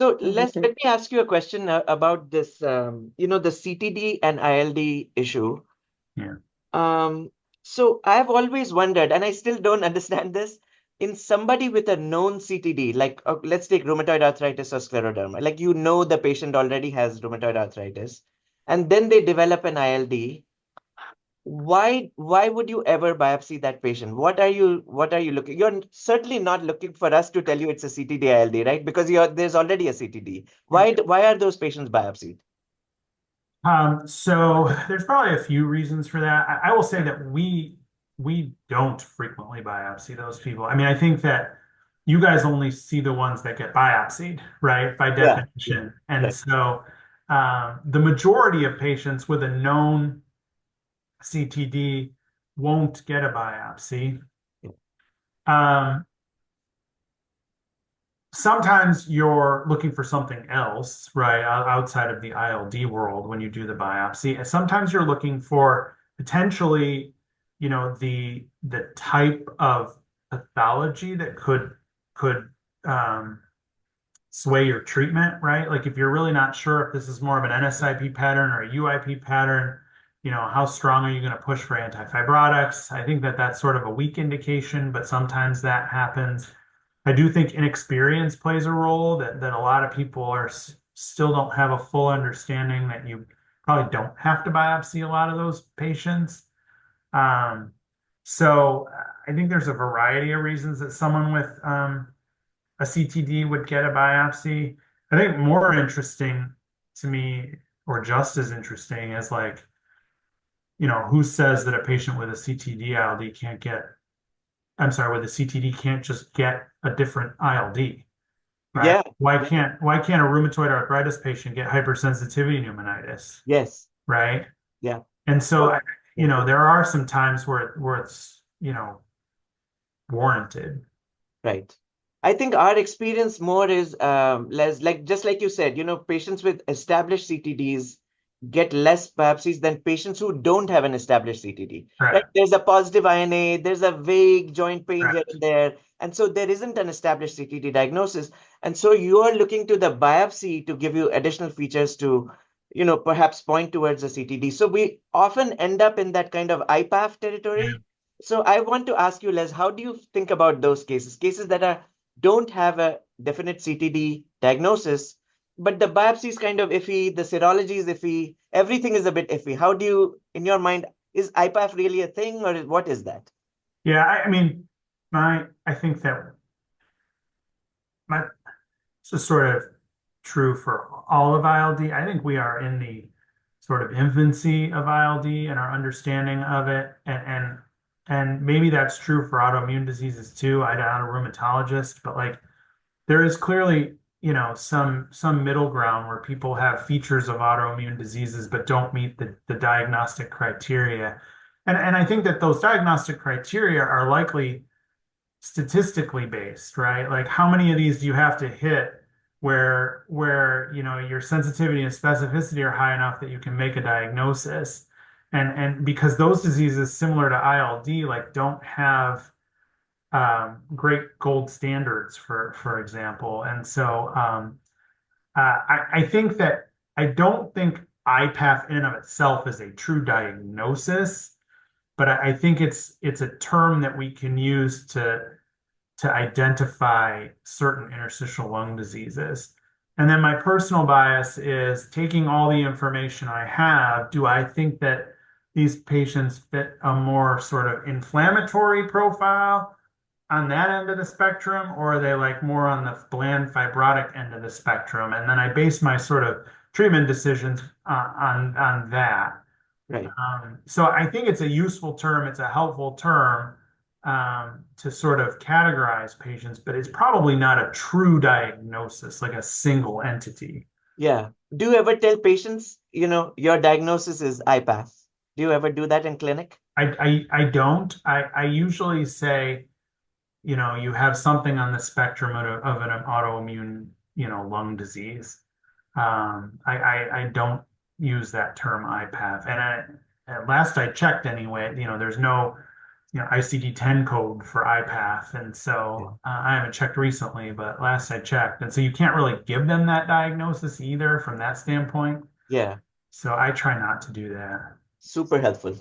So let me ask you a question about this, the CTD and ILD issue. Yeah. Um, so I've always wondered, and I still don't understand this, in somebody with a known CTD, like let's take rheumatoid arthritis or scleroderma, like the patient already has rheumatoid arthritis, and then they develop an ILD. Why would you ever biopsy that patient? What are you looking? You're certainly not looking for us to tell you it's a CTD-ILD, right? Because there's already a CTD. Why are those patients biopsied? So there's probably a few reasons for that. I will say that we don't frequently biopsy those people. I mean, I think that you guys only see the ones that get biopsied, right? By Yeah, yeah, definition. And right. so the majority of patients with a known CTD won't get a biopsy. Yeah. Um, Sometimes you're looking for something else, right, outside of the ILD world when you do the biopsy. And sometimes you're looking for potentially, the type of pathology that could um, sway your treatment, right? Like if you're really not sure if this is more of an NSIP pattern or a UIP pattern, how strong are you going to push for antifibrotics? I think that that's sort of a weak indication, but sometimes that happens. I do think inexperience plays a role that a lot of people still don't have a full understanding that you probably don't have to biopsy a lot of those patients. Um, so I think there's a variety of reasons that someone with a CTD would get a biopsy. I think more interesting to me, or just as interesting, is like, who says that a patient with a CTD-ILD can't get, I'm sorry, with a CTD can't just get a different ILD, right? Yeah, yeah, Why can't a rheumatoid arthritis patient get hypersensitivity pneumonitis, yes, right? yeah. And so, So, yeah. there are some times where it's, warranted. Right. I think our experience more is less like just like you said, patients with established CTDs get less biopsies than patients who don't have an established CTD. Right, Right? There's a positive INA, there's a vague joint pain here right. and there. And so there isn't an established CTD diagnosis. And so you are looking to the biopsy to give you additional features to, perhaps point towards a CTD. So we often end up in that kind of IPAF Yeah. territory. So I want to ask you, Les, how do you think about those cases? Cases that don't have a definite CTD diagnosis, but the biopsy is kind of iffy, the serology is iffy, everything is a bit iffy. How do you, in your mind, is IPAF really a thing or what is that? Yeah, I mean, I think that my this is sort of true for all of ILD. I think we are in the sort of infancy of ILD and our understanding of it, and maybe that's true for autoimmune diseases too. I'm not a rheumatologist, but like there is clearly, some middle ground where people have features of autoimmune diseases but don't meet the diagnostic criteria. And I think that those diagnostic criteria are likely statistically based, right? Like how many of these do you have to hit where your sensitivity and specificity are high enough that you can make a diagnosis? And because those diseases similar to ILD like don't have great gold standards for example. And so I think that I don't think IPAF in and of itself is a true diagnosis, but I think it's a term that we can use to identify certain interstitial lung diseases. And then my personal bias is taking all the information I have. Do I think that these patients fit a more sort of inflammatory profile on that end of the spectrum, or are they like more on the bland fibrotic end of the spectrum? And then I base my sort of treatment decisions on that. Right. So I think it's a useful term. It's a helpful term to sort of categorize patients, but it's probably not a true diagnosis, like a single entity. Yeah. Do you ever tell patients, your diagnosis is IPAF? Do you ever do that in clinic? I don't. I usually say, you have something on the spectrum of an autoimmune, lung disease. I don't use that term IPAF. And at last I checked anyway, there's no ICD-10 code for IPAF. And Okay. so I haven't checked recently, but last I checked. And so you can't really give them that diagnosis either from that standpoint. Yeah, So I try not to do that. super helpful.